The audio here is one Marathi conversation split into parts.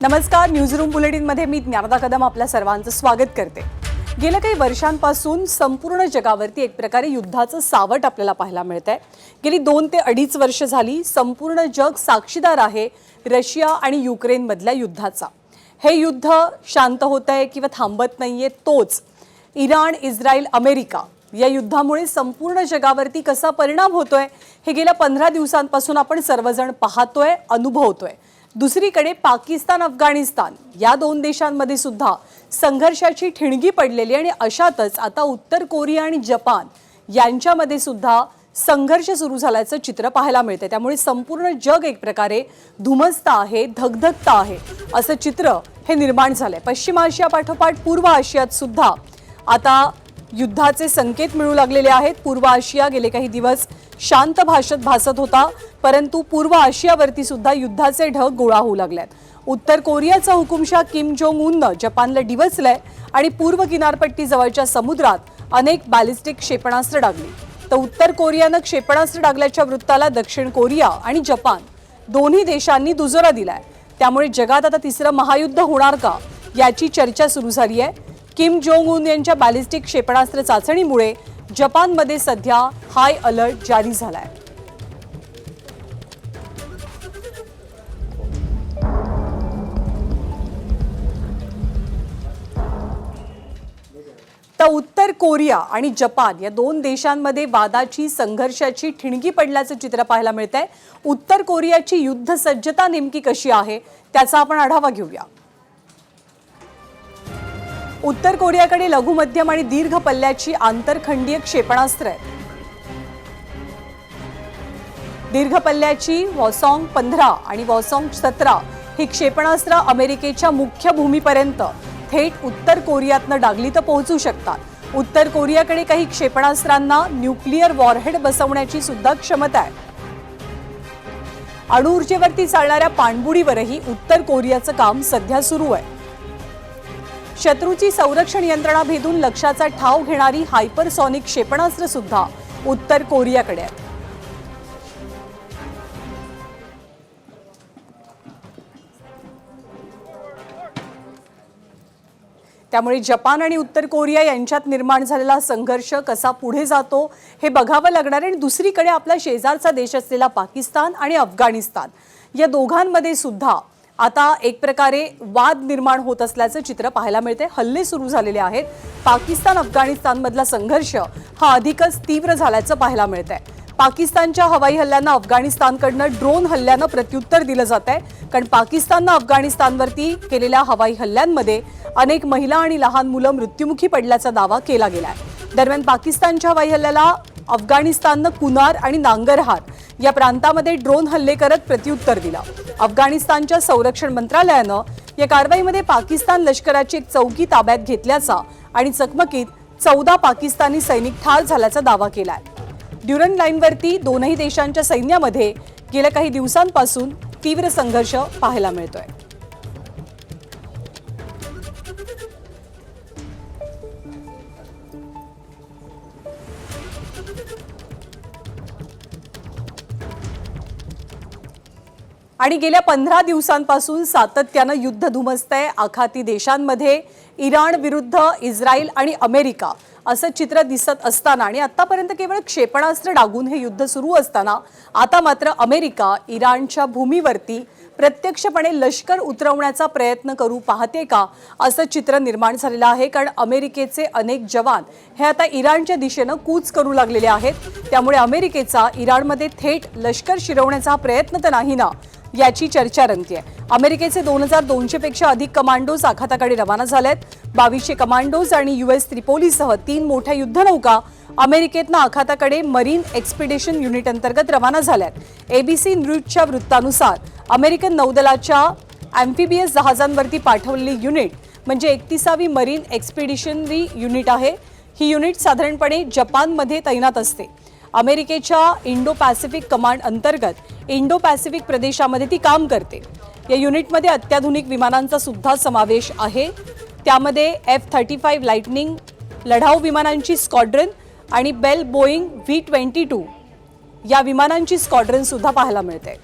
नमस्कार, न्यूजरूम बुलेटिनमध्ये मी ज्ञानदा कदम आपल्या सर्वांचं स्वागत करते। गेल्या काही वर्षांपासून संपूर्ण जगावरती एक प्रकारे युद्धाचं सावट आपल्याला पाहायला मिळतंय। गेली 2 ते 2.5 वर्ष झाली संपूर्ण जग साक्षीदार आहे रशिया आणि युक्रेन मधल्या युद्धाचा। हे युद्ध शांत होतंय किंवा थांबत नाहीये, तोच इराण, इस्रायल, अमेरिका या युद्धामुळे संपूर्ण जगावरती कसा परिणाम होतोय हे गेल्या 15 दिवसांपासून आपण सर्वजण पाहतोय, अनुभवतोय। दुसरीकडे पाकिस्तान, अफगाणिस्तान या 2 देशांमध्ये सुद्धा संघर्षाची ठिणगी पडलेली आणि अशातच आता उत्तर कोरिया आणि जपान यांच्यामध्ये सुद्धा संघर्ष सुरू झाल्याचं चित्र पाहायला मिळते। त्यामुळे संपूर्ण जग एक प्रकारे धुमसत आहे, धगधगत आहे असं चित्र हे निर्माण झालंय। पश्चिम आशिया पाठोपाठ पूर्व आशियात सुद्धा आता युद्धाचे संकेत मिळू लागलेले आहेत। पूर्व आशिया गेले काही दिवस शांत भासत होता, परंतु पूर्व आशियावरती सुद्धा युद्धाचे ढग गोळा होऊ लागलेत। उत्तर कोरियाचा हुकुमशाह किम जोंग उननं जपानला डिवचलंय आणि पूर्व किनारपट्टी जवळच्या समुद्रात अनेक बॅलिस्टिक क्षेपणास्त्र डागली। तर उत्तर कोरियानं क्षेपणास्त्र डागल्याच्या वृत्ताला दक्षिण कोरिया आणि जपान दोन्ही देशांनी दुजोरा दिलाय। त्यामुळे जगात आता तिसरं महायुद्ध होणार का याची चर्चा सुरू झाली आहे। किम जोंग उन यांच्या बॅलिस्टिक क्षेपणास्त्र चाचणीमुळे जपानमध्ये सध्या हाय अलर्ट जारी झालाय। तर उत्तर कोरिया आणि जपान या 2 देशांमध्ये वादाची, संघर्षाची ठिणगी पडल्याचं चित्र पाहायला मिळतंय। उत्तर कोरियाची युद्ध सज्जता नेमकी कशी आहे त्याचा आपण आढावा घेऊया। उत्तर कोरियाकडे लघु, मध्यम आणि दीर्घ पल्ल्याची आंतरखंडीय क्षेपणास्त्र आहेत। दीर्घ पल्ल्याची वॉसॉंग 15 आणि वॉसॉंग 17 ही क्षेपणास्त्र अमेरिकेच्या मुख्य भूमीपर्यंत थेट उत्तर कोरियातनं डागली तर पोहोचू शकतात। उत्तर कोरियाकडे काही क्षेपणास्त्रांना न्यूक्लिअर वॉरहेड बसवण्याची सुद्धा क्षमता आहे। अणुऊर्जेवरती चालणाऱ्या पाणबुडीवरही उत्तर कोरियाचं काम सध्या सुरू आहे। शत्रूची संरक्षण यंत्रणा भेदून लक्ष्याचा ठाव घेणारी हायपरसॉनिक क्षेपणास्त्र सुद्धा उत्तर कोरियाकडे आहेत। त्यामुळे जपान आणि उत्तर कोरिया यांच्यात निर्माण झालेला संघर्ष कसा पुढे जातो हे बघावं लागणार आहे। आणि दुसरीकडे आपला शेजारचा देश असलेला पाकिस्तान आणि अफगाणिस्तान या दोघांमध्ये सुद्धा आता एक प्रकारे वाद निर्माण होत असल्याचं चित्र पाहायला मिळते। हल्ले सुरू झालेले आहेत। पाकिस्तान अफगाणिस्तानमधला संघर्ष हा अधिकच तीव्र झाल्याचं पाहायला मिळतंय। पाकिस्तानच्या हवाई हल्ल्यांना अफगाणिस्तानकडनं ड्रोन हल्ल्यानं प्रत्युत्तर दिलं जात आहे, कारण पाकिस्ताननं अफगाणिस्तानवरती केलेल्या हवाई हल्ल्यांमध्ये अनेक महिला आणि लहान मुलं मृत्युमुखी पडल्याचा दावा केला गेलाय। दरम्यान पाकिस्तानच्या हवाई हल्ल्याला अफगाणिस्ताननं कुनार आणि नांगरहार या प्रांतामध्ये ड्रोन हल्ले करत प्रत्युत्तर दिलं। अफगाणिस्तानच्या संरक्षण मंत्रालयानं या कारवाईमध्ये पाकिस्तान लष्कराची एक चौकी ताब्यात घेतल्याचा आणि चकमकीत 14 पाकिस्तानी सैनिक ठार झाल्याचा दावा केलाय। ड्युरन लाईनवरती दोनही देशांच्या सैन्यामध्ये गेल्या काही दिवसांपासून तीव्र संघर्ष पाहायला मिळतोय। आणि गेल्या 15 दिवसांपासून सातत्यानं युद्ध धुमसतंय आखाती देशांमध्ये। इराण विरुद्ध इस्रायल आणि अमेरिका असं चित्र दिसत असताना आणि आतापर्यंत केवळ क्षेपणास्त्र डागून हे युद्ध सुरू असताना आता मात्र अमेरिका इराणच्या भूमीवरती प्रत्यक्षपणे लष्कर उतरवण्याचा प्रयत्न करू पाहते का असं चित्र निर्माण झालेलं आहे। कारण अमेरिकेचे अनेक जवान हे आता इराणच्या दिशेनं कूच करू लागलेले आहेत। त्यामुळे अमेरिकेचा इराणमध्ये थेट लष्कर शिरवण्याचा प्रयत्न तर नाही ना याची चर्चा रंगतेय। अमेरिकेचे 2200 पेक्षा अधिक कमांडोज आखाताकडे रवाना झालेत। 2200 कमांडोज आणि US त्रिपोलीसह 3 मोठ्या युद्धनौका अमेरिकेतनं आखाताकडे मरीन एक्सपिडिशन युनिट अंतर्गत रवाना झाल्यात। ABC न्यूजच्या वृत्तानुसार अमेरिकन नौदलाच्या अॅम्फिबियस जहाजांवरती पाठवलेली युनिट म्हणजे 31वी मरीन एक्सपिडिशनरी युनिट आहे। ही युनिट साधारणपणे जपानमध्ये तैनात असते। अमेरिकेच्या इंडो पॅसिफिक कमांड अंतर्गत इंडो पॅसिफिक प्रदेशामध्ये ती काम करते। या युनिटमध्ये अत्याधुनिक विमानांचा सुद्धा समावेश आहे। त्यामध्ये F-35 लाइटनिंग लढाऊ विमानांची स्क्वॉड्रन आणि बेल बोईंग V-22 या विमानांची स्क्वॉड्रन सुद्धा पाहायला मिळते।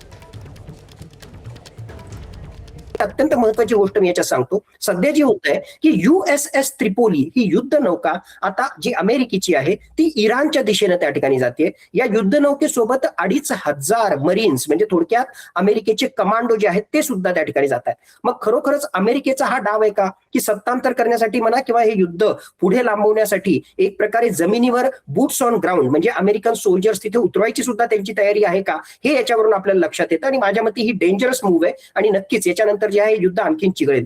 अत्यंत महत्वाची गोष्ट मी याच्यात सांगतो. सध्या जे होत आहे की USS त्रिपोली ही युद्ध नौका आता जी अमेरिकेची आहे ती इराणच्या दिशेने त्या ठिकाणी जाते. या युद्ध नौकेसोबत 2,500 मरीन्स म्हणजे थोडक्यात अमेरिकेचे कमांडो जे आहेत ते सुद्धा त्या ठिकाणी जात आहेत. मग खरोखरच अमेरिकेचा हा डाव आहे का की सत्तांतर करण्यासाठी म्हणा किंवा हे युद्ध पुढे लांबवण्यासाठी एक प्रकारे जमिनीवर बूट्स ऑन ग्राउंड म्हणजे अमेरिकन सोल्जर्स तिथे उतरवायची सुद्धा त्यांची तयारी आहे का, हे याच्यावरून आपल्याला लक्षात येतं. आणि माझ्या मते ही डेंजरस मूव्ह आहे आणि नक्कीच याच्यानंतर जे आहे युद्ध आणखीन चिघळेल.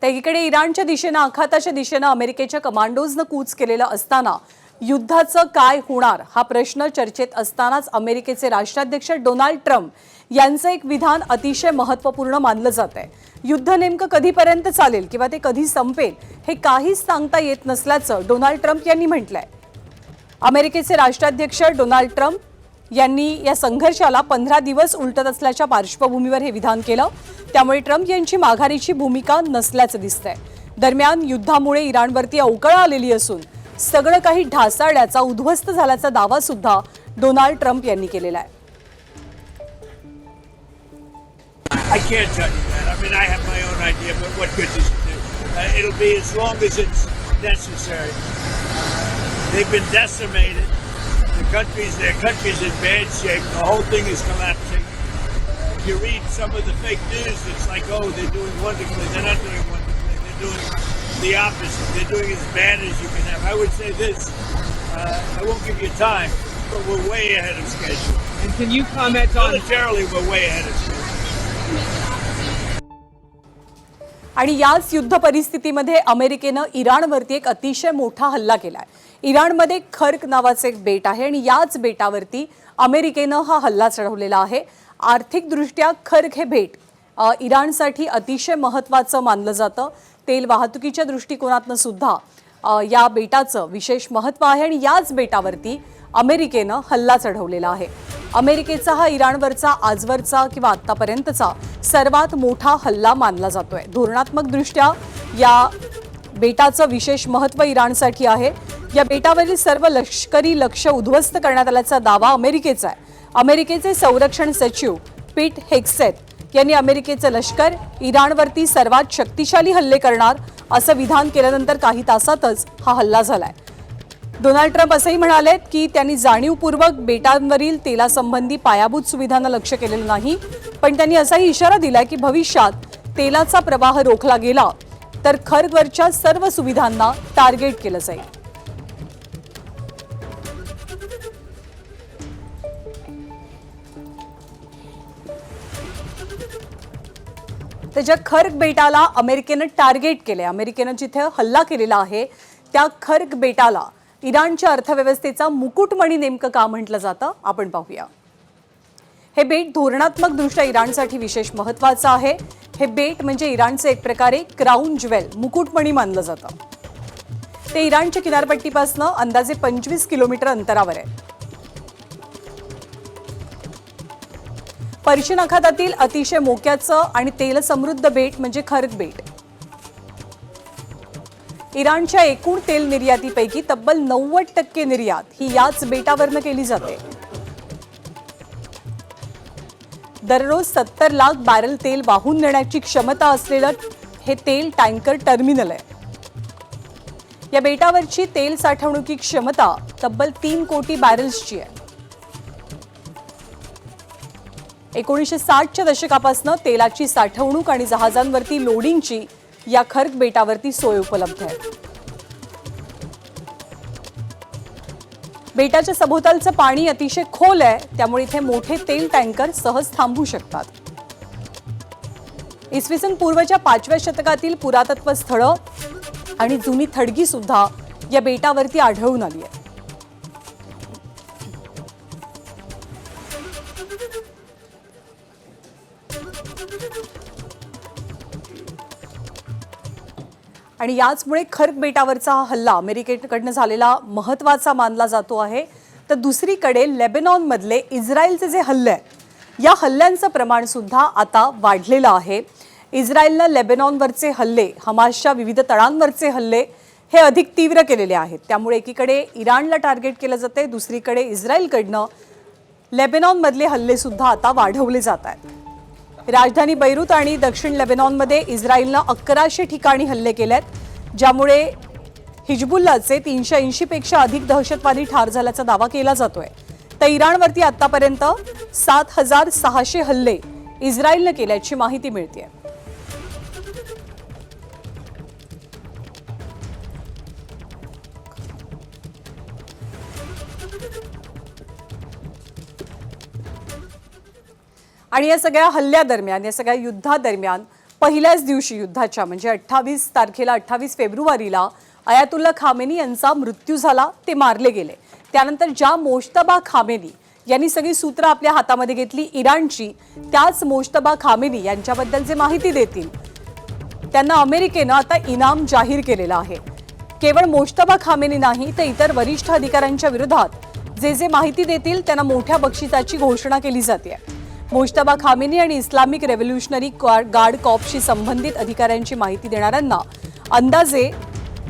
तर एकीकडे इराणच्या दिशेनं आखाताच्या दिशेनं अमेरिकेच्या कमांडोजनं कूच केलेलं असताना युद्धाचं काय होणार हा प्रश्न चर्चेत असतानाच अमेरिकेचे राष्ट्राध्यक्ष डोनाल्ड ट्रम्प यांचं एक विधान अतिशय महत्त्वपूर्ण मानलं जात आहे. युद्ध नेमकं कधीपर्यंत चालेल किंवा ते कधी संपेल हे काहीच सांगता येत नसल्याचं डोनाल्ड ट्रम्प यांनी म्हटलंय. अमेरिकेचे राष्ट्राध्यक्ष डोनाल्ड ट्रम्प यांनी या संघर्षाला 15 दिवस उलटत असल्याच्या पार्श्वभूमीवर हे विधान केलं. त्यामुळे ट्रम्प यांची माघारीची भूमिका नसल्याचं दिसतंय. दरम्यान युद्धामुळे इराणवरती अवकळा आलेली असून सगळं काही ढासळण्याचा उद्ध्वस्त झाल्याचा दावा सुद्धा डोनाल्ड ट्रम्प यांनी केलेला आहे. I can't tell you that. I mean, I have my own idea about what good this will do. It'll be as long as it's necessary. They've been decimated. Their country's in bad shape. The whole thing is collapsing. If you read some of the fake news, it's like, oh, they're doing wonderfully. They're not doing wonderfully. They're doing the opposite. They're doing as bad as you can have. I would say this. I won't give you time, but we're way ahead of schedule. And can you comment on... Militarily, we're way ahead of schedule. आणि याच युद्ध परिस्थितीमध्ये अमेरिकेनं इराणवरती एक अतिशय मोठा हल्ला केलाय. इराणमध्ये खर्क नावाचे एक बेट आहे आणि याच बेटावरती अमेरिकेनं हा हल्ला चढवलेला आहे. आर्थिकदृष्ट्या खर्क हे बेट इराणसाठी अतिशय महत्त्वाचं मानलं जातं. तेल वाहतुकीच्या दृष्टिकोनातनं सुद्धा या बेटाचं विशेष महत्त्व आहे आणि याच बेटावरती अमेरिकेनं हल्ला चढवलेला आहे. अमेरिकेचा हा इराणवरचा आजवरचा किंवा आत्तापर्यंतचा सर्वात मोठा हल्ला मानला जातोय. धोरणात्मकदृष्ट्या या बेटाचं विशेष महत्त्व इराणसाठी आहे. या बेटावरील सर्व लष्करी लक्ष्य उद्ध्वस्त करण्यात आल्याचा दावा अमेरिकेचा आहे. अमेरिकेचे संरक्षण सचिव पीट हेग्सेथ यांनी अमेरिकेचं लष्कर इराणवरती सर्वात शक्तिशाली हल्ले करणार असं विधान केल्यानंतर काही तासातच हा हल्ला झालाय. डोनाल्ड ट्रम्प असंही म्हणालेत की त्यांनी जाणीवपूर्वक बेटांवरील तेलासंबंधी पायाभूत सुविधांना लक्ष्य केलेलं नाही, पण त्यांनी असाही इशारा दिलाय की भविष्यात तेलाचा प्रवाह रोखला गेला तर खर्कवरच्या सर्व सुविधांना टार्गेट केलं जाईल. तर ज्या खर्क बेटाला अमेरिकेनं टार्गेट केले, अमेरिकेनं जिथे हल्ला केलेला आहे त्या खर्क बेटाला इराणच्या अर्थव्यवस्थेचा मुकुटमणी नेमकं का म्हटलं जातं आपण पाहूया. हे बेट धोरणात्मकदृष्ट्या इराणसाठी विशेष महत्त्वाचं आहे. हे बेट म्हणजे इराणचे एक प्रकारे क्राऊन ज्वेल मुकुटमणी मानलं जातं. ते इराणच्या किनारपट्टीपासून अंदाजे 25 किलोमीटर अंतरावर आहे. पर्शियन आखातातील अतिशय मोक्याचं आणि तेलसमृद्ध बेट म्हणजे खर्क बेट. इराणच्या एकूण तेल निर्यातीपैकी तब्बल 90% निर्यात ही याच बेटावरनं केली जाते. दररोज 70 लाख बॅरल तेल वाहून नेण्याची क्षमता असलेलं हे तेल टँकर टर्मिनल आहे. या बेटावरची तेल साठवणुकी क्षमता तब्बल 3 कोटी बॅरल्सची आहे. 1960च्या दशकापासून तेलाची साठवणूक आणि जहाजांवरती लोडिंगची या खर्क बेटावरती सोय उपलब्ध आहे. बेटाच्या सभोवतालचं पाणी अतिशय खोल आहे, त्यामुळे इथे मोठे तेल टँकर सहज थांबू शकतात. इसवी सन पूर्वच्या 5व्या शतकातील पुरातत्व स्थळं आणि जुनी थडगी सुद्धा या बेटावरती आढळून आली आहे. आणि याचमुळे खर्क बेटावरचा हा हल्ला अमेरिकेकडनं झालेला महत्त्वाचा मानला जातो आहे. तर दुसरीकडे लेबनॉनमधले इस्रायलचे जे हल्ले आहेत या हल्ल्यांचं प्रमाण सुद्धा आता वाढलेलं आहे. इस्रायलनं लेबनॉनवरचे हल्ले, हमासच्या विविध तळांवरचे हल्ले हे अधिक तीव्र केलेले आहेत. त्यामुळे एकीकडे इराणला टार्गेट केलं जाते, दुसरीकडे इस्रायलकडनं लेबनॉनमधले हल्ले सुद्धा आता वाढवले जात आहेत. राजधानी बैरूत आणि दक्षिण लेबनॉनमध्ये इस्रायलनं 1100 ठिकाणी हल्ले केलेत, ज्यामुळे हिजबुल्लाचे 380 पेक्षा अधिक दहशतवादी ठार झाल्याचा दावा केला जातोय. तर इराणवरती आतापर्यंत 7600 हल्ले इस्रायलनं केल्याची माहिती मिळते. आणि या सगळ्या हल्ल्यादरम्यान, या सगळ्या युद्धादरम्यान पहिल्याच दिवशी युद्धाच्या म्हणजे 28 तारखेला 28 फेब्रुवारीला अयातुल्ला खामेनी यांचा मृत्यू झाला, ते मारले गेले. त्यानंतर ज्या मोज्तबा खामेनी यांनी सगळी सूत्र आपल्या हातामध्ये घेतली इराणची, त्याच मोज्तबा खामेनी यांच्याबद्दल जे माहिती देतील त्यांना अमेरिकेनं आता इनाम जाहीर केलेलं आहे. केवळ मोज्तबा खामेनी नाही तर इतर वरिष्ठ अधिकाऱ्यांच्या विरोधात जे माहिती देतील त्यांना मोठ्या बक्षिसाची घोषणा केली जाते. मोज्तबा खामेनी आणि इस्लामिक रेव्होल्युशनरी गार्ड कॉर्प्सशी संबंधित अधिकाऱ्यांची माहिती देणाऱ्यांना अंदाजे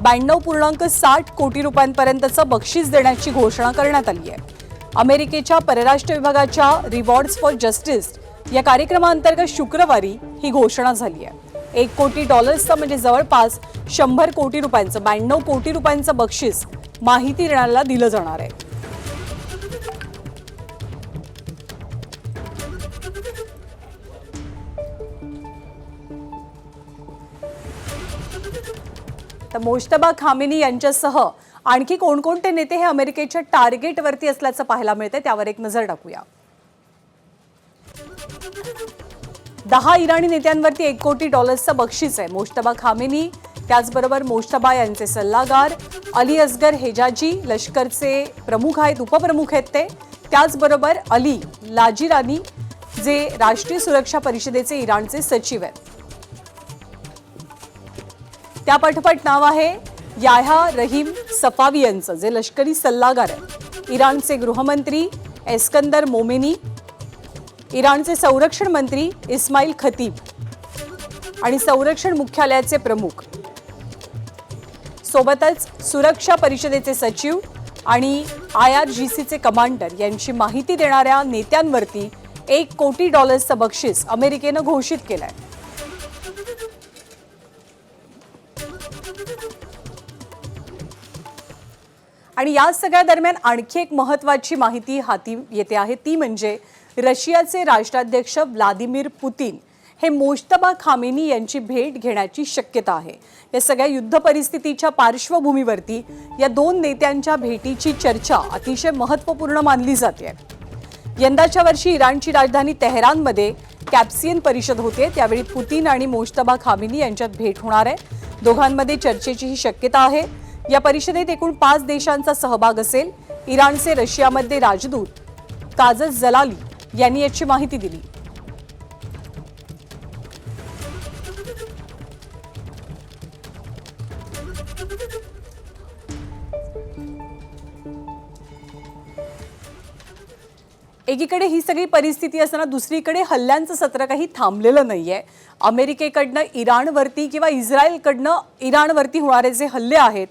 92.60 कोटी रुपयांपर्यंतचं बक्षीस देण्याची घोषणा करण्यात आली आहे. अमेरिकेच्या परराष्ट्र विभागाच्या रिवॉर्ड्स फॉर जस्टिस या कार्यक्रमाअंतर्गत शुक्रवारी ही घोषणा झाली आहे. $1 कोटी म्हणजे जवळपास 100 कोटी रुपयांचं 92 कोटी रुपयांचं बक्षीस माहिती देणाऱ्याला दिलं जाणार आहे. तर मोज्तबा खामेनी यांच्यासह आणखी कोणकोणते नेते हे अमेरिकेच्या टार्गेटवरती असल्याचं पाहायला मिळते, त्यावर एक नजर टाकूया. 10 इराणी नेत्यांवरती $1 कोटी बक्षीस आहे. मोज्तबा खामेनी, त्याचबरोबर मोज्तबा यांचे सल्लागार अली असगर हेजाजी, लष्करचे प्रमुख आहेत, उपप्रमुख आहेत ते, त्याचबरोबर अली लाजिरानी जे राष्ट्रीय सुरक्षा परिषदेचे इराणचे सचिव आहेत. त्यापाठोपाठ नाव आहे याह्या रहीम सफावी यांचं, जे लष्करी सल्लागार आहेत. इराणचे गृहमंत्री एस्कंदर मोमेनी, इराणचे संरक्षण मंत्री इस्माईल खतीब आणि संरक्षण मुख्यालयाचे प्रमुख, सोबतच सुरक्षा परिषदेचे सचिव आणि IRGCचे कमांडर यांची माहिती देणाऱ्या नेत्यांवरती $1 कोटी बक्षीस अमेरिकेनं घोषित केलंय. आणि या सगळ्या दरम्यान आणखी एक महत्त्वाची माहिती हाती येते आहे, ती म्हणजे रशियाचे राष्ट्राध्यक्ष व्लादिमीर पुतीन हे मोज्तबा खामेनी यांची भेट घेण्याची शक्यता आहे. या सगळ्या युद्ध परिस्थितीच्या पार्श्वभूमीवरती या दोन नेत्यांच्या भेटीची चर्चा अतिशय महत्त्वपूर्ण मानली जाते. यंदाच्या वर्षी इराणची राजधानी तेहरानमध्ये कॅप्सियन परिषद होते, त्यावेळी पुतीन आणि मोज्तबा खामेनी यांच्यात भेट होणार आहे. दोघांमध्ये चर्चेची ही शक्यता आहे. या परिषदेत एकूण 5 देशांचा सहभाग असेल. इराणचे रशियामध्ये राजदूत काजस जलाली यांनी याची माहिती दिली. एकीकडे ही सगळी परिस्थिती असताना दुसरीकडे हल्ल्यांचं सत्र काही थांबलेलं नाहीये. अमेरिकेकडनं इराणवरती किंवा इस्रायलकडनं इराणवरती होणारे जे हल्ले आहेत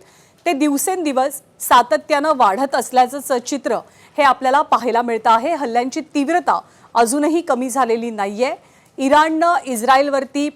ते दिवसेंदिवस सातत्यानं वाढत असल्याचं चित्र हे आपल्याला पाहायला मिळतं आहे. हल्ल्यांची तीव्रता अजूनही कमी झालेली नाहीये. इराणनं इस्रायलवरती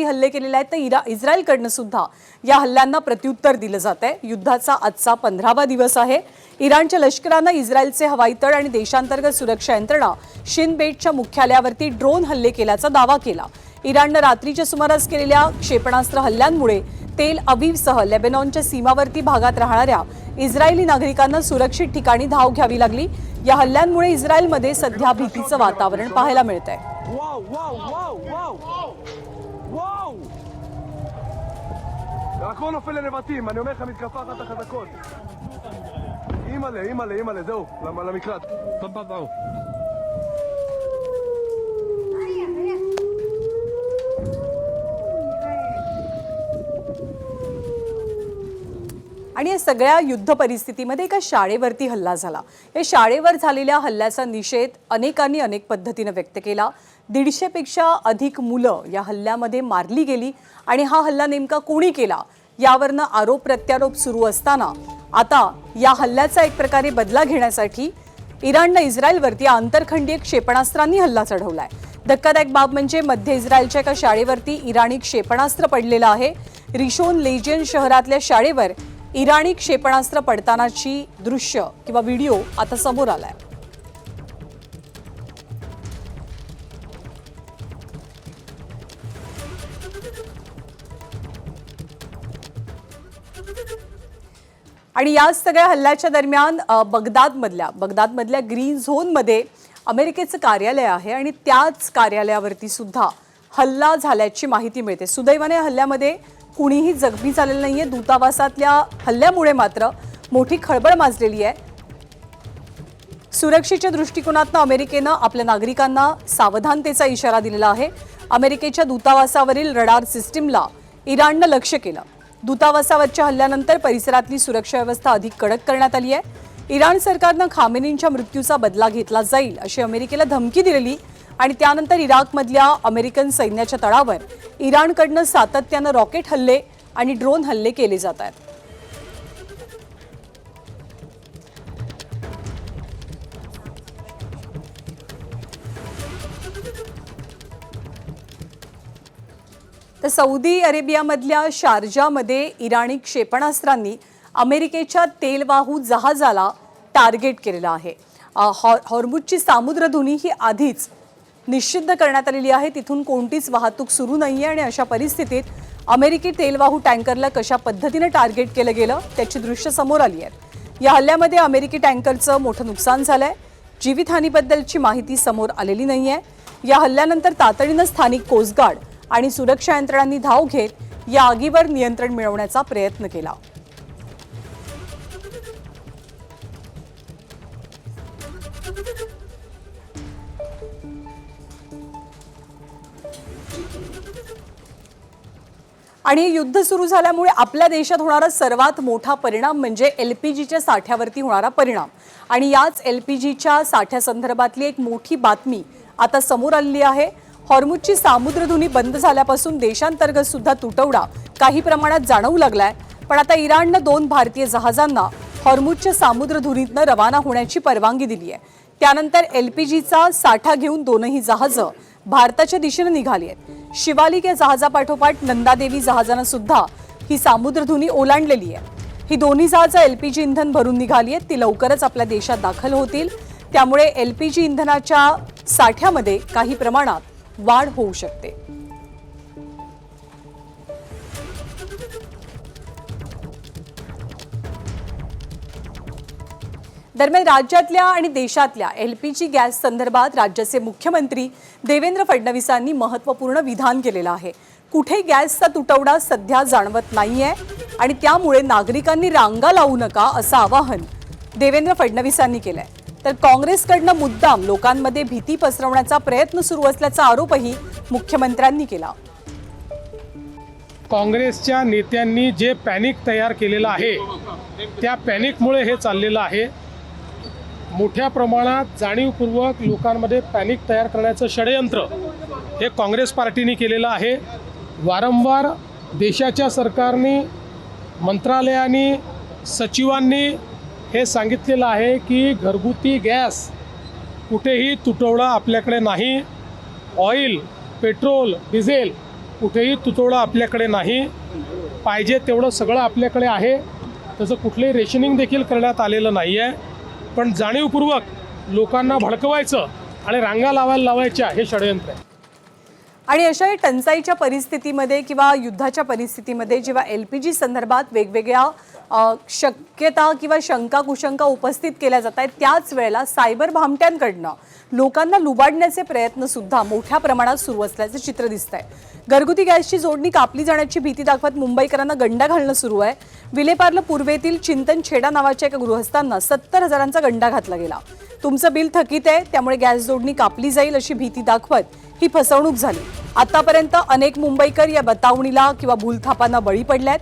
हल्ले केलेले आहेत, तर इस्रायलकडनं सुद्धा या हल्ल्यांना प्रत्युत्तर दिलं जात आहे. युद्धाचा आजचा 15वा दिवस आहे. इराणच्या लष्करानं इस्रायलचे हवाई तळ आणि देशांतर्गत सुरक्षा यंत्रणा शिन बेटच्या मुख्यालयावरती ड्रोन हल्ले केल्याचा दावा केला. इराणनं रात्रीच्या सुमारास केलेल्या क्षेपणास्त्र हल्ल्यांमुळे तेल अवीवसह लेबनॉनच्या सीमावर्ती भागात राहणाऱ्या इस्रायली नागरिकांना सुरक्षित ठिकाणी धाव घ्यावी लागली. या हल्ल्यांमुळे इस्रायलमध्ये सध्या भीतीचं वातावरण पाहायला मिळत आहे. הכל נופל לנבטים, אני אומר לך מתקפה אחת החזקות. אימא'לה, זהו, למקלט. טוב, באו. आणि या सगळ्या युद्ध परिस्थितीमध्ये एका शाळेवरती हल्ला झाला. या शाळेवर झालेल्या हल्ल्याचा निषेध अनेकांनी अनेक पद्धतीने व्यक्त केला. 150 पेक्षा अधिक मुलं या हल्ल्यामध्ये मारली गेली आणि हा हल्ला नेमका कोणी केला यावरनं आरोप प्रत्यारोप सुरू असताना आता या हल्ल्याचा एक प्रकारे बदला घेण्यासाठी इराणनं इस्रायलवरती आंतरखंडीय क्षेपणास्त्रांनी हल्ला चढवलाय. धक्कादायक बाब म्हणजे मध्य इस्रायलच्या एका शाळेवरती इराणी क्षेपणास्त्र पडलेलं आहे. रिशोन लेजियन शहरातल्या शाळेवर इराणी क्षेपणास्त्र पडतानाची दृश्य किंवा व्हिडिओ आता समोर आलाय. आणि या सगळ्या हल्ल्याच्या दरम्यान बगदादमधल्या ग्रीन झोनमध्ये अमेरिकेचं कार्यालय आहे आणि त्याच कार्यालयावरती सुद्धा हल्ला झाल्याची माहिती मिळते. सुदैवाने हल्ल्यामध्ये कुणीही जखमी झालेलं नाहीये. दूतावासातल्या हल्ल्यामुळे मात्र मोठी खळबळ माजलेली आहे. सुरक्षेच्या दृष्टिकोनातून अमेरिकेनं आपल्या नागरिकांना सावधानतेचा इशारा दिलेला आहे. अमेरिकेच्या दूतावासावरील रडार सिस्टीमला इराणनं लक्ष्य केलं. दूतावासावरच्या हल्ल्यानंतर परिसरातली सुरक्षा व्यवस्था अधिक कडक करण्यात आली आहे. इराण सरकारनं खामेनींच्या मृत्यूचा बदला घेतला जाईल अशी अमेरिकेला धमकी दिलेली आणि त्यानंतर इराकमधल्या अमेरिकन सैन्याच्या तळावर इराणकडनं सातत्यानं रॉकेट हल्ले आणि ड्रोन हल्ले केले जात आहेत. तर सौदी अरेबियामधल्या शारजामध्ये इराणी क्षेपणास्त्रांनी अमेरिकेच्या तेलवाहू जहाजाला टार्गेट केलेलं आहे. हॉर्मुझची सामुद्रधुनी ही आधीच निषिद्ध करण्यात आलेली आहे. तिथून कोणतीच वाहतूक सुरू नाहीये आणि अशा परिस्थितीत अमेरिकी तेलवाहू टँकरला कशा पद्धतीने टार्गेट केलं गेलं त्याची दृश्य समोर आली आहेत. या हल्ल्यामध्ये अमेरिकी टँकरचं मोठं नुकसान झालंय. जीवितहानीबद्दलची माहिती समोर आलेली नाहीये. या हल्ल्यानंतर तातडीनं स्थानिक कोस्टगार्ड आणि सुरक्षा यंत्रणांनी धाव घेत या आगीवर नियंत्रण मिळवण्याचा प्रयत्न केला. आणि युद्ध सुरू झाल्यामुळे आपल्या देशात होणारा सर्वात मोठा परिणाम म्हणजे एलपीजीच्या साठ्यावरती होणारा परिणाम. आणि याच एलपीजीच्या साठ्यासंदर्भातली एक मोठी बातमी आता समोर आलेली आहे. हॉर्मुझची सामुद्रधुनी बंद झाल्यापासून देशांतर्गत सुद्धा तुटवडा काही प्रमाणात जाणवू लागलाय. पण आता इराणनं 2 भारतीय जहाजांना हॉर्मुझच्या सामुद्रधुनीतनं रवाना होण्याची परवानगी दिली आहे. त्यानंतर एलपीजीचा साठा घेऊन दोनही जहाजं भारताच्या दिशेने निघाली आहेत. शिवालिक या जहाजापाठोपाठ नंदादेवी जहाजानं सुद्धा ही सामुद्रधुनी ओलांडलेली आहे. ही दोन्ही जहाजं एलपीजी इंधन भरून निघाली आहेत. ती लवकरच आपल्या देशात दाखल होतील. त्यामुळे एलपीजी इंधनाच्या साठ्यामध्ये काही प्रमाणात वाढ होऊ शकते. दरम्यान राज्यातल्या आणि देशातल्या एलपीजी गॅस संदर्भात राज्याचे मुख्यमंत्री देवेंद्र फडणवीसांनी महत्त्वपूर्ण विधान केलेलं आहे. कुठे गॅसचा तुटवडा सध्या जाणवत नाहीये आणि त्यामुळे नागरिकांनी रांगा लावू नका असं आवाहन देवेंद्र फडणवीसांनी केलंय. तर काँग्रेसकडनं मुद्दाम लोकांमध्ये भीती पसरवण्याचा प्रयत्न सुरू असल्याचा आरोपही मुख्यमंत्र्यांनी केला. काँग्रेसच्या नेत्यांनी जे पॅनिक तयार केलेलं आहे त्या पॅनिकमुळे हे चाललेलं आहे. मोठ्या प्रमाणात जाणीवपूर्वक लोकांमध्ये पॅनिक तयार करण्याचं षडयंत्र हे काँग्रेस पार्टीने केलेलं आहे. वारंवार देशाच्या सरकारने, मंत्रालयांनी, सचिवांनी हे सांगितलेलं आहे की घरगुती गॅस कुठेही तुटवडा आपल्याकडे नाही. ऑइल, पेट्रोल, डिझेल कुठेही तुटवडा आपल्याकडे नाही. पाहिजे तेवढं सगळं आपल्याकडे आहे. त्याचं कुठलंही रेशनिंग देखील करण्यात आलेलं नाही आहे. पण जाणीवपूर्वक लोकांना भडकवायचं आणि रांगा लावायच्या हे षडयंत्र आहे. आणि अशा टंचाईच्या परिस्थितीमध्ये किंवा युद्धाच्या परिस्थितीमध्ये जेव्हा एलपीजी संदर्भात वेगवेगळ्या शक्यता किंवा शंका कुशंका उपस्थित केल्या जात आहेत त्याच वेळेला सायबर भामट्यांकडनं लोकांना लुबाडण्याचे प्रयत्न सुद्धा मोठ्या प्रमाणात सुरू असल्याचं चित्र दिसतंय. घरगुती गॅसची जोडणी कापली जाण्याची भीती दाखवत मुंबईकरांना गंडा घालणं सुरू आहे. विलेपार्ले पूर्वेतील चिंतन छेडा नावाच्या एका गृहस्थांना 70,000चा गंडा घातला गेला. तुमचं बिल थकीत आहे त्यामुळे गॅस जोडणी कापली जाईल अशी भीती दाखवत ही फसवणूक झाली. आतापर्यंत अनेक मुंबईकर या बतावणीला किंवा भूलथापांना बळी पडल्यात.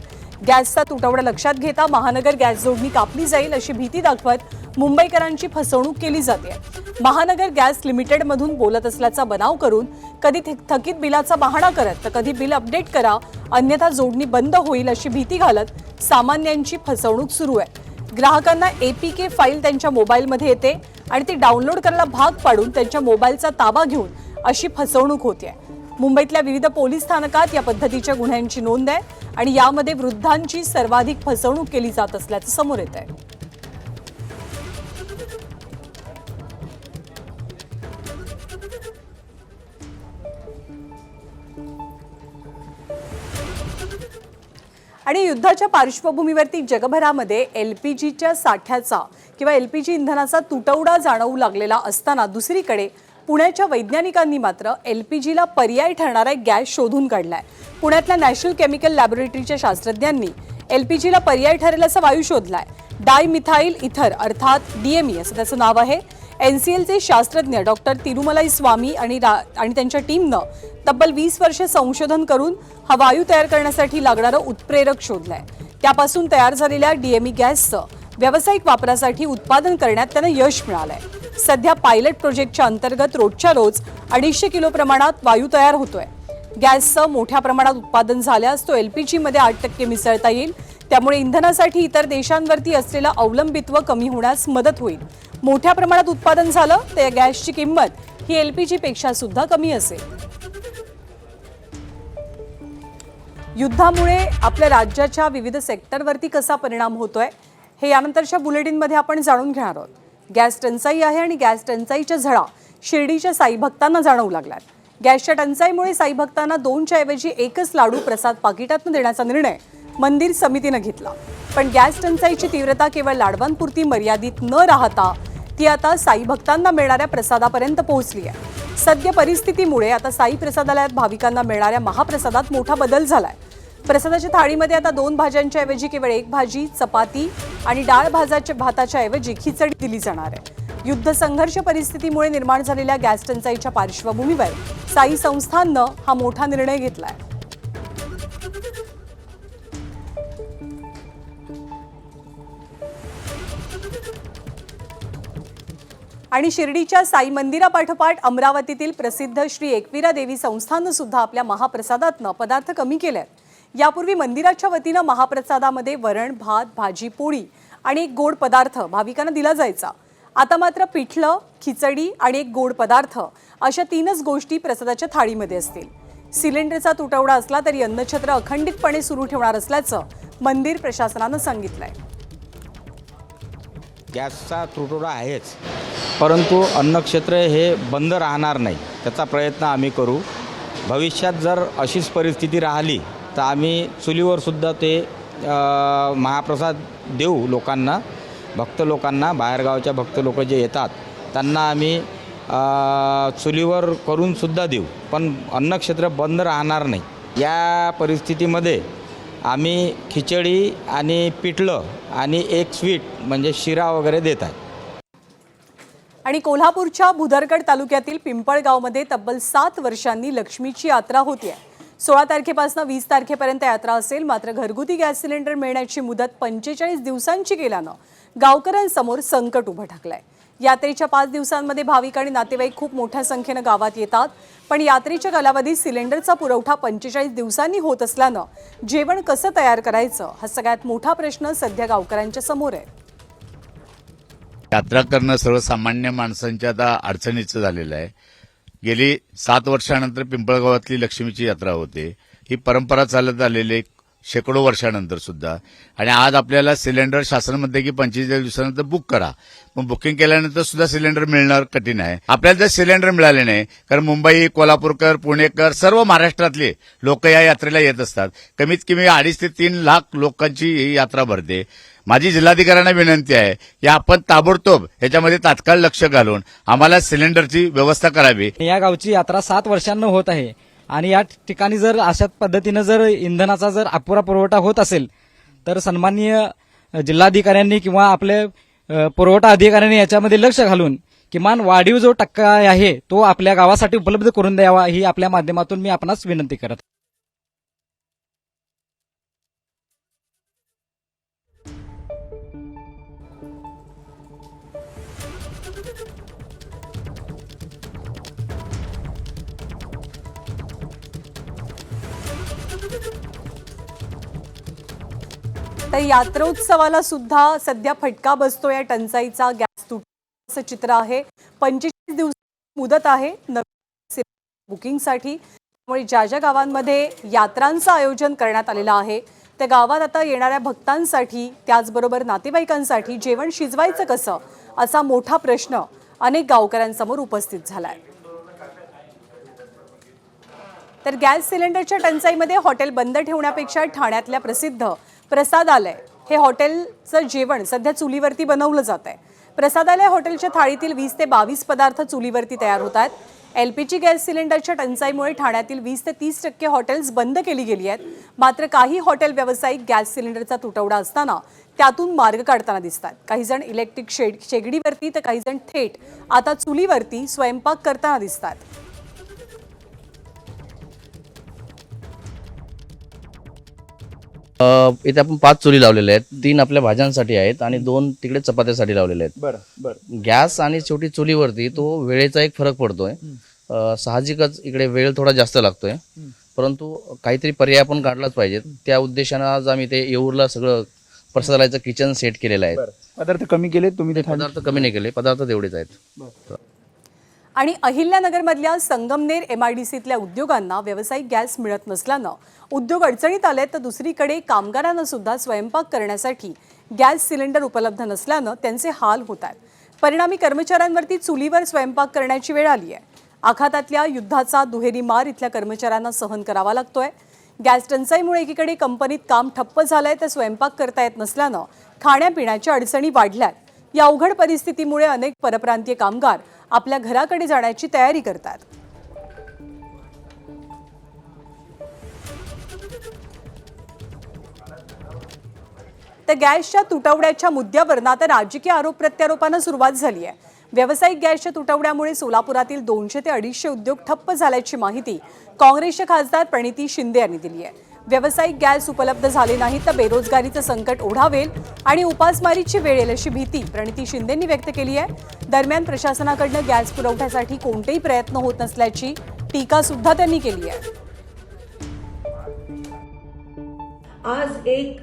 गॅसचा तुटवडा लक्षात घेता महानगर गॅस जोडणी कापली जाईल अशी भीती दाखवत मुंबईकरांची फसवणूक केली जाते. महानगर गॅस लिमिटेडमधून बोलत असल्याचा बनाव करून कधी थकीत बिलाचा बहाणा करत तर कधी बिल अपडेट करा अन्यथा जोडणी बंद होईल अशी भीती घालत सामान्यांची फसवणूक सुरू आहे. ग्राहकांना APK फाईल त्यांच्या मोबाईलमध्ये येते आणि ते डाउनलोड करायला भाग पाडून त्यांच्या मोबाईलचा ताबा घेऊन अशी फसवणूक होते. मुंबईतल्या विविध पोलीस स्थानकात या पद्धतीच्या गुन्ह्यांची नोंद आहे आणि यामध्ये वृद्धांची सर्वाधिक फसवणूक केली जात असल्याचं समोर येत आहे. आणि युद्धाच्या पार्श्वभूमीवरती जगभरामध्ये एलपीजीच्या साठ्याचा किंवा एलपीजी इंधनाचा तुटवडा जाणवू लागलेला असताना दुसरीकडे पुण्याच्या वैज्ञानिकांनी मात्र एलपीजीला पर्याय ठरणारा एक गॅस शोधून काढलाय. पुण्यातल्या नॅशनल केमिकल लॅबोरेटरीच्या शास्त्रज्ञांनी एलपीजीला पर्याय ठरेल असा वायू शोधलाय. डायमिथाईल इथर अर्थात डीएमई असं त्याचं नाव आहे. एनसीएलचे शास्त्रज्ञ डॉक्टर तिरुमलाई स्वामी आणि त्यांच्या टीमनं तब्बल 20 वर्षे संशोधन करून हा वायू तयार करण्यासाठी लागणारं उत्प्रेरक शोधलंय. त्यापासून तयार झालेल्या डीएमई गॅसचं व्यावसायिक वापरासाठी उत्पादन करण्यात त्यांना यश मिळालंय. सध्या पायलट प्रोजेक्टच्या अंतर्गत रोजच्या रोज 250 किलो प्रमाणात वायू तयार होतोय. गॅसचं मोठ्या प्रमाणात उत्पादन झाल्यास तो एलपीजीमध्ये 8% मिसळता येईल. त्यामुळे इंधनासाठी इतर देशांवरती असलेलं अवलंबित्व कमी होण्यास मदत होईल. मोठ्या प्रमाणात उत्पादन झालं तर या गॅसची किंमत ही एलपीजी पेक्षा सुद्धा कमी असेल. युद्धामुळे आपल्या राज्याच्या विविध सेक्टरवरती कसा परिणाम होतोय हे यानंतरच्या बुलेटिनमध्ये आपण जाणून घेणार आहोत. गॅस टंचाई आहे आणि गॅस टंचाईच्या झळा शिर्डीच्या साई भक्तांना जाणवू लागल्यात. गॅसच्या टंचाईमुळे साई भक्तांना 2च्या ऐवजी 1च लाडू प्रसाद पाकिटातून देण्याचा निर्णय मंदिर समितीनं घेतला. पण गॅस टंचाईची तीव्रता केवळ लाडवांपुरती मर्यादित न राहता ती आता साई भक्तांना मिळणाऱ्या प्रसादापर्यंत पोहोचली आहे. सद्य परिस्थितीमुळे आता साई प्रसादालयात भाविकांना मिळणाऱ्या महाप्रसादात मोठा बदल झालाय. प्रसादाच्या थाळीमध्ये आता 2 भाज्यांच्या ऐवजी केवळ 1 भाजी, चपाती आणि डाळ भाताच्या ऐवजी खिचडी दिली जाणार आहे. युद्ध संघर्ष परिस्थितीमुळे निर्माण झालेल्या गॅस टंचाईच्या पार्श्वभूमीवर साई संस्थाननं हा मोठा निर्णय घेतलाय. आणि शिर्डीच्या साई मंदिरापाठोपाठ अमरावतीतील प्रसिद्ध श्री एकविरा देवी संस्थाननं सुद्धा आपल्या महाप्रसादातनं पदार्थ कमी केलेत. यापूर्वी मंदिराच्या वतीनं महाप्रसादामध्ये वरण, भात, भाजी, पोळी आणि एक गोड पदार्थ भाविकांना दिला जायचा. आता मात्र पिठलं, खिचडी आणि एक गोड पदार्थ अशा 3च गोष्टी प्रसादाच्या थाळीमध्ये असतील. सिलेंडरचा तुटवडा असला तरी अन्नछत्र अखंडितपणे सुरू ठेवणार असल्याचं मंदिर प्रशासनानं सांगितलंय. गॅसचा तुटवडा आहेच, परंतु अन्नक्षेत्र हे बंद राहणार नाही. त्याचा प्रयत्न आम्ही करू. भविष्यात जर अशीच परिस्थिती राहिली तर आम्ही चुलीवरसुद्धा ते महाप्रसाद देऊ लोकांना, भक्त लोकांना. बाहेरगावच्या भक्त लोक जे येतात त्यांना आम्ही चुलीवर करूनसुद्धा देऊ. पण अन्नक्षेत्र बंद राहणार नाही. या परिस्थितीमध्ये आम्ही खिचडी आणि पिठलं आणि एक स्वीट म्हणजे शिरा वगैरे देत आहे. आणि कोल्हापूरच्या भुदरगड तालुक्यातील पिंपळगावमध्ये तब्बल 7 वर्षांनी लक्ष्मीची यात्रा होतीये. 16 तारखेपासून 20 तारखेपर्यंत यात्रा असेल. मात्र घरगुती गॅस सिलेंडर मिळण्याची मुदत 45 दिवसांची केल्यानं गावकऱ्यांसमोर संकट उभं ठाकलंय. यात्रेच्या 5 दिवसांमध्ये भाविक आणि नातेवाईक खूप मोठ्या संख्येनं गावात येतात. पण यात्रेच्या कालावधीत सिलेंडरचा पुरवठा 45 दिवसांनी होत असल्यानं जेवण कसं तयार करायचं हा सगळ्यात मोठा प्रश्न सध्या गावकऱ्यांच्या समोर आहे. यात्रा करणं सर्वसामान्य माणसांच्या आता अडचणीचं झालेलं आहे. गेली 7 वर्षानंतर पिंपळगावातली लक्ष्मीची यात्रा होते. ही परंपरा चालत आलेली शेकडो वर्षानंतर सुद्धा. आणि आज आपल्याला सिलेंडर शासन म्हणते की 45 दिवसानंतर बुक करा. मग बुकिंग केल्यानंतर सुद्धा सिलेंडर मिळणं कठीण आहे. आपल्याला जर सिलेंडर मिळाले नाही, कारण मुंबई, कोल्हापूरकर, पुणेकर सर्व महाराष्ट्रातले लोक या यात्रेला येत असतात. कमीत कमी 2.5 ते 3 लाख लोकांची ही यात्रा भरते. माझी जिल्हाधिकाऱ्यांना विनंती आहे की आपण ताबडतोब ह्याच्यामध्ये तात्काळ लक्ष घालून आम्हाला सिलेंडरची व्यवस्था करावी. या गावची यात्रा 7 वर्षांना होत आहे आणि या ठिकाणी जर अशा पद्धतीनं जर इंधनाचा जर अपुरा पुरवठा होत असेल तर सन्माननीय जिल्हाधिकाऱ्यांनी किंवा आपले पुरवठा अधिकाऱ्यांनी याच्यामध्ये लक्ष घालून किमान वाढीव जो टक्का आहे तो आपल्या गावासाठी उपलब्ध करून द्यावा, ही आपल्या माध्यमातून मी आपणास विनंती करत. तर यात्रोत्सवाला सुद्धा सध्या फटका बसतो या टंचाईचा. गॅस असं चित्र आहे. 45 दिवस मुदत आहे नवीन बुकिंगसाठी. त्यामुळे ज्या ज्या गावांमध्ये यात्रांचं आयोजन करण्यात आलेलं आहे त्या गावात आता येणाऱ्या भक्तांसाठी त्याचबरोबर नातेवाईकांसाठी जेवण शिजवायचं कसं असा मोठा प्रश्न अनेक गावकऱ्यांसमोर उपस्थित झालाय. तर गॅस सिलेंडरच्या टंचाईमध्ये हॉटेल बंद ठेवण्यापेक्षा ठाण्यातल्या प्रसिद्ध प्रसादालय हे हॉटेलचं जेवण सध्या चुलीवरती बनवलं जात आहे. प्रसादालय हॉटेलच्या थाळीतील 20 ते 22 पदार्थ चुलीवरती तयार होत आहेत. LPG गॅस सिलेंडरच्या टंचाईमुळे ठाण्यातील 20 ते 30% हॉटेल्स बंद केली गेली आहेत. मात्र काही हॉटेल व्यावसायिक गॅस सिलेंडरचा तुटवडा असताना त्यातून मार्ग काढताना दिसतात. काही जण इलेक्ट्रिक शेगडीवरती तर काही जण थेट आता चुलीवरती स्वयंपाक करताना दिसतात. इथे आपण 5 चुली लावलेल्या आहेत. 3 आपल्या भाज्यांसाठी आहेत आणि 2 तिकडे चपात्यासाठी लावलेले आहेत. बरं. गॅस आणि शेवटी चुलीवरती तो वेळेचा एक फरक पडतोय. साहजिकच इकडे वेळ थोडा जास्त लागतोय, परंतु काहीतरी पर्याय आपण काढलाच पाहिजे. त्या उद्देशानं आज आम्ही ते येऊरला सगळं प्रसादालयाचं किचन सेट केलेलं आहे. पदार्थ कमी केले तुम्ही? पदार्थ कमी नाही केले, पदार्थ तेवढेच आहेत. आणि अहिल्यानगरमधल्या संगमनेर MIDCतल्या उद्योगांना व्यावसायिक गॅस मिळत नसल्यानं उद्योग अडचणीत आले. तर दुसरीकडे कामगारांना सुद्धा स्वयंपाक करण्यासाठी गॅस सिलेंडर उपलब्ध नसल्यानं त्यांचे हाल होत आहेत. परिणामी कर्मचाऱ्यांवरती चुलीवर स्वयंपाक करण्याची वेळ आली आहे. आखातातल्या युद्धाचा दुहेरी मार इथल्या कर्मचाऱ्यांना सहन करावा लागतोय. गॅस टंचाईमुळे एकीकडे कंपनीत काम ठप्प झालंय तर स्वयंपाक करता येत नसल्यानं खाण्यापिण्याच्या अडचणी वाढल्यात. या अवघड परिस्थितीमुळे अनेक परप्रांतीय कामगार आपल्या घराकडे जाण्याची तयारी करतात. तर गॅसच्या तुटवड्याच्या मुद्द्यावरून आता राजकीय आरोप प्रत्यारोपांना सुरुवात झाली आहे. व्यावसायिक गॅसच्या तुटवड्यामुळे सोलापुरातील 200 ते 250 उद्योग ठप्प झाल्याची माहिती काँग्रेसचे खासदार प्रणिती शिंदे यांनी दिली आहे. व्यावसायिक गॅस उपलब्ध झाले नाही तर बेरोजगारीचं संकट ओढावेल आणि उपासमारीची वेळ येईल अशी भीती प्रणिती शिंदेंनी व्यक्त केली आहे. दरम्यान प्रशासनाकडनं गॅस पुरवठ्यासाठी कोणतेही प्रयत्न होत नसल्याची टीका सुद्धा त्यांनी केली आहे. आज एक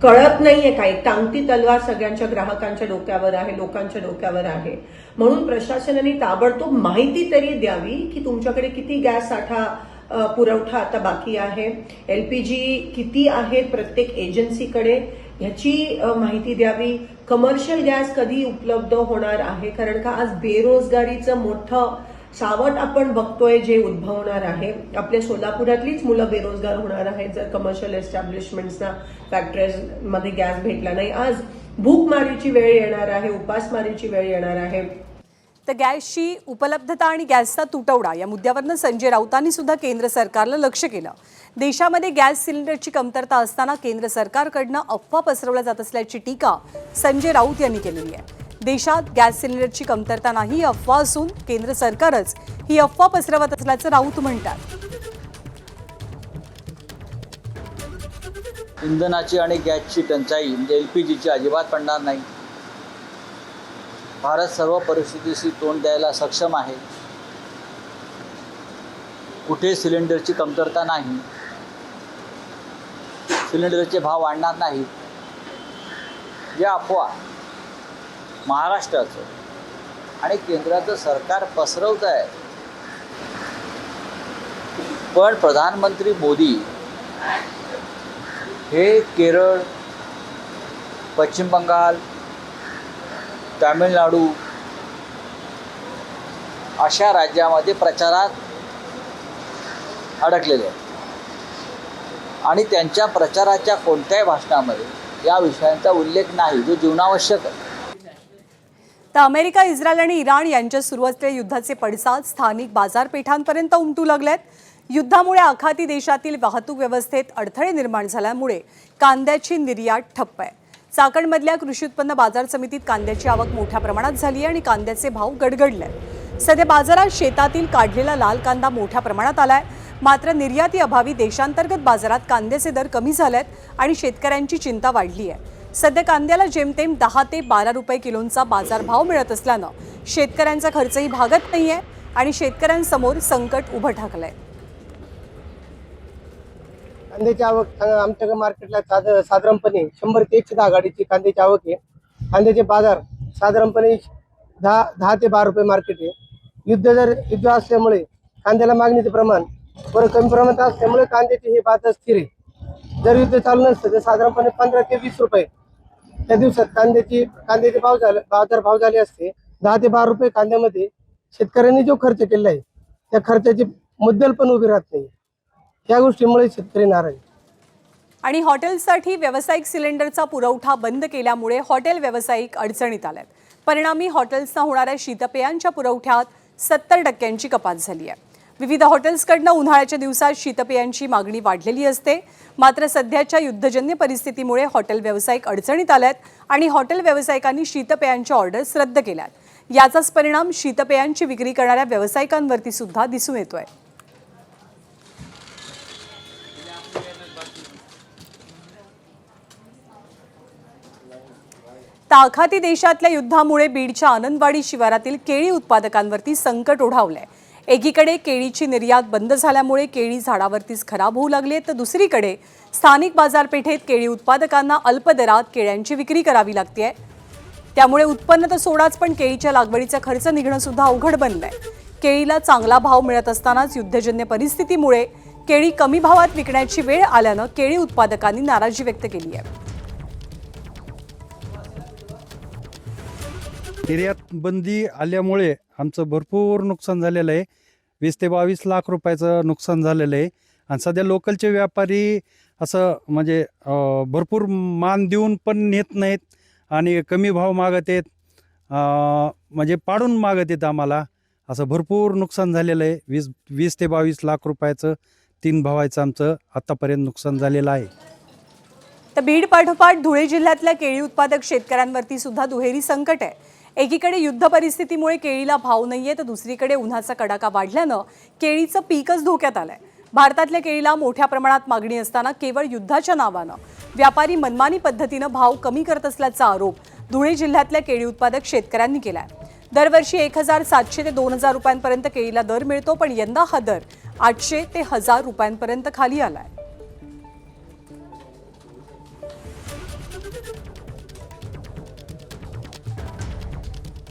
कळत नाहीये काय, टांगती तलवार सगळ्यांच्या ग्राहकांच्या डोक्यावर आहे, लोकांच्या डोक्यावर आहे. म्हणून प्रशासनाने ताबडतोब माहिती तरी द्यावी की तुमच्याकडे किती गॅस साठा पुरवठा आता बाकी आहे, LPG किती आहेत प्रत्येक एजन्सीकडे ह्याची माहिती द्यावी. कमर्शियल गॅस कधी उपलब्ध होणार आहे, कारण का आज बेरोजगारीचं मोठं सावट आपण बघतोय जे उद्भवणार आहे. आपल्या सोलापुरातलीच मुलं बेरोजगार होणार आहेत जर कमर्शियल एस्टॅब्लिशमेंट्सना फॅक्टरीजमध्ये गॅस भेटला नाही. आज भूकमारीची वेळ येणार आहे, उपासमारीची वेळ येणार आहे. तर गॅसची उपलब्धता आणि गॅसचा तुटवडा या मुद्द्यावरनं संजय राऊतांनी सुद्धा केंद्र सरकारला लक्ष केलं. देशामध्ये गॅस सिलेंडरची कमतरता असताना केंद्र सरकारकडनं अफवा पसरवल्या जात असल्याची टीका संजय राऊत यांनी केलेली आहे. देशात गॅस सिलेंडरची कमतरता नाही ही अफवा असून केंद्र सरकारच ही अफवा पसरवत असल्याचं राऊत म्हणतात. इंधनाची आणि गॅसची टंचाई म्हणजे LPGची अजिबात पडणार नाही. भारत सर्व परिस्थितीशी तोंड द्यायला सक्षम आहे. कुठे सिलेंडरची कमतरता नाही, सिलेंडरचे भाव वाढणार नाहीत. या अफवा महाराष्ट्राचं आणि केंद्राचं सरकार पसरवत आहे. पण प्रधानमंत्री मोदी हे केरळ, पश्चिम बंगाल, तामिळनाडू अशा राज्यामध्ये प्रचारात अडकलेले आहेत आणि त्यांच्या प्रचाराच्या कोणत्याही भाषणामध्ये या विषयांचा उल्लेख नाही जो जीवनावश्यक आहे. तर अमेरिका, इस्रायल आणि इराण यांच्यात सुरू असलेल्या युद्धाचे पडसाद स्थानिक बाजारपेठांपर्यंत उमटू लागलेत. युद्धामुळे आखाती देशातील वाहतूक व्यवस्थेत अडथळे निर्माण झाल्यामुळे कांद्याची निर्यात ठप्प आहे. चाकणमधल्या कृषी उत्पन्न बाजार समितीत कांद्याची आवक मोठ्या प्रमाणात झाली आणि कांद्याचे भाव गडगडले. सध्या बाजारात शेतातील काढलेला लाल कांदा मोठ्या प्रमाणात आलाय. मात्र निर्याती अभावी देशांतर्गत बाजारात कांद्याचे दर कमी झालेत आणि शेतकऱ्यांची चिंता वाढली आहे. सध्या कांद्याला जेमतेम 10 ते 12 रुपये किलोचा बाजारभाव मिळत असल्यानं शेतकऱ्यांचा खर्चही भागत नाहीये आणि शेतकऱ्यांसमोर संकट उभं ठाकलंय. कांद्याची आवक आमच्या मार्केटला साधारणपणे 100 ते 110 गाडीची कांद्याची आवक आहे. कांद्याचे बाजार साधारणपणे 10 ते 12 रुपये मार्केट आहे. युद्ध असल्यामुळे कांद्याला मागणीचे प्रमाण बरं कमी प्रमाणात असल्यामुळे कांद्याचे हे बाजार स्थिर आहे. जर युद्ध चालू नसतं तर साधारणपणे 15 ते 20 रुपये त्या दिवसात कांद्याचे बाजार भाव झाले असते. 10 ते 12 रुपये कांद्यामध्ये शेतकऱ्यांनी जो खर्च केला आहे त्या खर्चाची मुद्दल पण उभी राहत नाही. या गोष्टीमुळे शेतकरी नाराज. आणि हॉटेल्ससाठी व्यावसायिक सिलेंडरचा पुरवठा बंद केल्यामुळे हॉटेल व्यावसायिक अडचणीत आल्यात. परिणामी हॉटेल्सना होणाऱ्या शीतपेयांच्या पुरवठ्यात 70% कपात झाली आहे. विविध हॉटेल्सकडनं उन्हाळ्याच्या दिवसात शीतपेयांची मागणी वाढलेली असते. मात्र सध्याच्या युद्धजन्य परिस्थितीमुळे हॉटेल व्यावसायिक अडचणीत आल्यात आणि हॉटेल व्यावसायिकांनी शीतपेयांच्या ऑर्डर्स रद्द केल्यात. याचाच परिणाम शीतपेयांची विक्री करणाऱ्या व्यावसायिकांवरती सुद्धा दिसून येतोय. ताखाती देशातल्या युद्धामुळे बीडच्या आनंदवाडी शिवारातील केळी उत्पादकांवरती संकट ओढावलंय. एकीकडे केळीची निर्यात बंद झाल्यामुळे केळी झाडावरतीच खराब होऊ लागली, तर दुसरीकडे स्थानिक बाजारपेठेत केळी उत्पादकांना अल्प दरात केळ्यांची विक्री करावी लागते. त्यामुळे उत्पन्न तर सोडाच, पण केळीच्या लागवडीचा खर्च निघणं सुद्धा अवघड बनलंय. केळीला चांगला भाव मिळत असतानाच युद्धजन्य परिस्थितीमुळे केळी कमी भावात विकण्याची वेळ आल्यानं केळी उत्पादकांनी नाराजी व्यक्त केली आहे. निर्यात बंदी आल्यामुळे आमचं भरपूर नुकसान झालेलं आहे. 20 ते 22 लाख रुपयाचं नुकसान झालेलं आहे. आणि सध्या लोकलचे व्यापारी असं म्हणजे भरपूर मान देऊन पण नेत नाहीत आणि कमी भाव मागत आहेत, म्हणजे पाडून मागत आहेत आम्हाला. असं भरपूर नुकसान झालेलं आहे. 20 ते 22 लाख रुपयाचं 3 भावाचं आमचं आत्तापर्यंत नुकसान झालेलं आहे. तर बीड पाठोपाठ धुळे जिल्ह्यातल्या केळी उत्पादक शेतकऱ्यांवरती सुद्धा दुहेरी संकट आहे. एकीकडे युद्ध परिस्थितीमुळे केळीला भाव नाहीये, तर दुसरीकडे उन्हाचा कडाका वाढल्यानं केळीचं पीकच धोक्यात आलंय. भारतातल्या केळीला मोठ्या प्रमाणात मागणी असताना केवळ युद्धाच्या नावानं व्यापारी मनमानी पद्धतीनं भाव कमी करत असल्याचा आरोप धुळे जिल्ह्यातल्या केळी उत्पादक शेतकऱ्यांनी केलाय. दरवर्षी 1700 ते 2000 रुपयांपर्यंत केळीला दर मिळतो, पण यंदा हा दर 800 ते 1000 रुपयांपर्यंत खाली आलाय.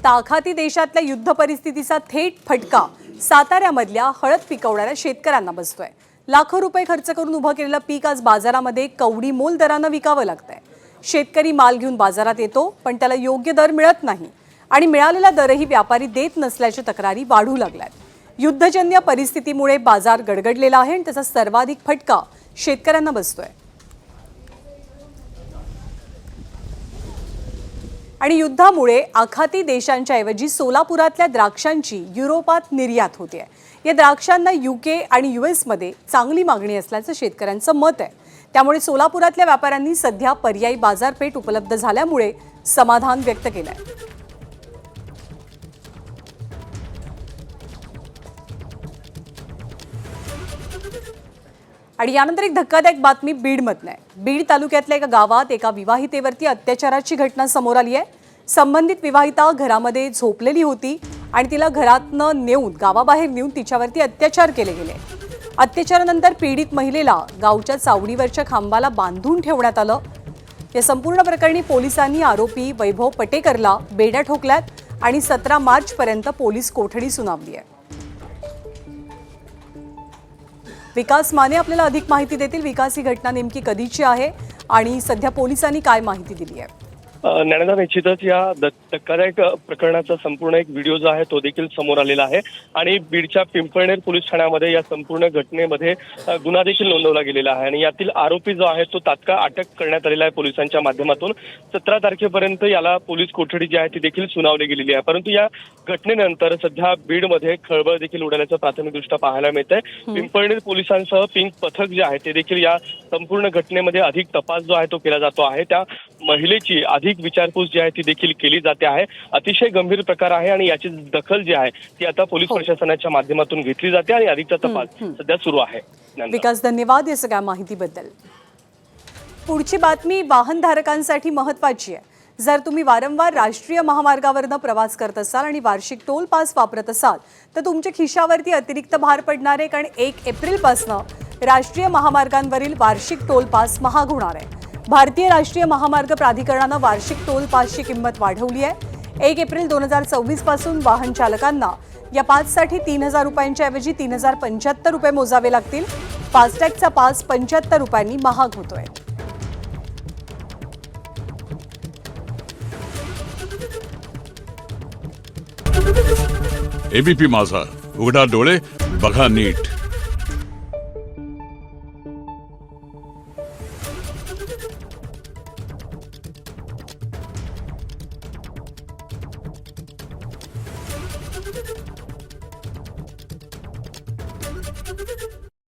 ताखाती देशातल्या युद्ध परिस्थितीचा थेट फटका साताऱ्यामधल्या हळद पिकवणाऱ्या शेतकऱ्यांना बसतोय. लाखो रुपये खर्च करून उभं केलेलं पीक आज बाजारामध्ये कवडी मोल दरानं विकावं लागतंय. शेतकरी माल घेऊन बाजारात येतो, पण त्याला योग्य दर मिळत नाही आणि मिळालेला दरही व्यापारी देत नसल्याच्या तक्रारी वाढू लागल्यात. युद्धजन्य परिस्थितीमुळे बाजार गडगडलेला आहे आणि त्याचा सर्वाधिक फटका शेतकऱ्यांना बसतोय. आणि युद्धामुळे आखाती देशांच्या ऐवजी सोलापुरातल्या द्राक्षांची युरोपात निर्यात होते. या द्राक्षांना UK आणि US मध्ये चांगली मागणी असल्याचं शेतकऱ्यांचं मत आहे. त्यामुळे सोलापुरातल्या व्यापाऱ्यांनी सध्या पर्यायी बाजारपेठ उपलब्ध झाल्यामुळे समाधान व्यक्त केलंय. आणि यानंतर एक धक्कादायक बातमी बीडमधून आहे. बीड तालुक्यातल्या एका गावात एका विवाहितेवरती अत्याचाराची घटना समोर आली आहे. संबंधित विवाहिता घरामध्ये झोपलेली होती आणि तिला घरातनं गावाबाहेर नेऊन तिच्यावरती अत्याचार केले गेले. अत्याचारानंतर पीडित महिलेला गावच्या चावडीवरच्या खांबाला बांधून ठेवण्यात आलं. या संपूर्ण प्रकरणी पोलिसांनी आरोपी वैभव पटेकरला बेड्या ठोकल्यात आणि 17 मार्चपर्यंत पोलीस कोठडी सुनावली आहे. विकास माने आपल्याला अधिक माहिती देतील. विकास, ही घटना नेमकी कधीची आहे आणि सध्या पोलिसांनी काय माहिती दिली आहे? ज्ञानदा, निश्चितच या धक्कादायक प्रकरणाचा संपूर्ण एक व्हिडिओ जो आहे तो देखील समोर आलेला आहे आणि बीडच्या पिंपळनेर पोलीस ठाण्यामध्ये या संपूर्ण घटनेमध्ये गुन्हा देखील नोंदवला गेलेला आहे आणि यातील आरोपी जो आहे तो तात्काळ अटक करण्यात आलेला आहे पोलिसांच्या माध्यमातून. 17 तारखेपर्यंत याला पोलीस कोठडी जी आहे ती देखील सुनावली गेलेली आहे. परंतु या घटनेनंतर सध्या बीडमध्ये खळबळ देखील उडाल्याचं प्राथमिकदृष्ट्या पाहायला मिळत आहे. पिंपळनेर पोलिसांसह पिंक पथक जे आहे ते देखील या संपूर्ण घटनेमध्ये अधिक तपास जो आहे तो केला जातो आहे. त्या महिलेची अधिक विचारपूस जी आहे ती देखील केली जाते आहे. अतिशय गंभीर प्रकार आहे आणि याची दखल जी आहे ती आता पोलीस प्रशासनाच्या माध्यमातून घेतली जाते आणि अधिकचा तपास सध्या सुरू आहे. विकास, धन्यवाद या सगळ्या माहितीबद्दल. पुढची बातमी वाहनधारकांसाठी महत्त्वाची आहे. जर तुम्ही वारंवार राष्ट्रीय महामार्गावरनं प्रवास करत असाल आणि वार्षिक टोल पास वापरत असाल तर तुमच्या खिशावरती अतिरिक्त भार पडणार आहे, कारण 1 एप्रिलपासून राष्ट्रीय महामार्गांवरील वार्षिक टोल पास महाग होणार आहे. भारतीय राष्ट्रीय महामार्ग प्राधिकरणानं वार्षिक टोल पासची किंमत वाढवली आहे. 1 एप्रिल 2024 पासून वाहन चालकांना या पाससाठी 3,000 रुपयांच्या ऐवजी 3,075 रुपये मोजावे लागतील. फास्टॅगचा पास 75 रुपयांनी महाग होतोय. एबीपी माझा, उघडा डोळे बघा नीट.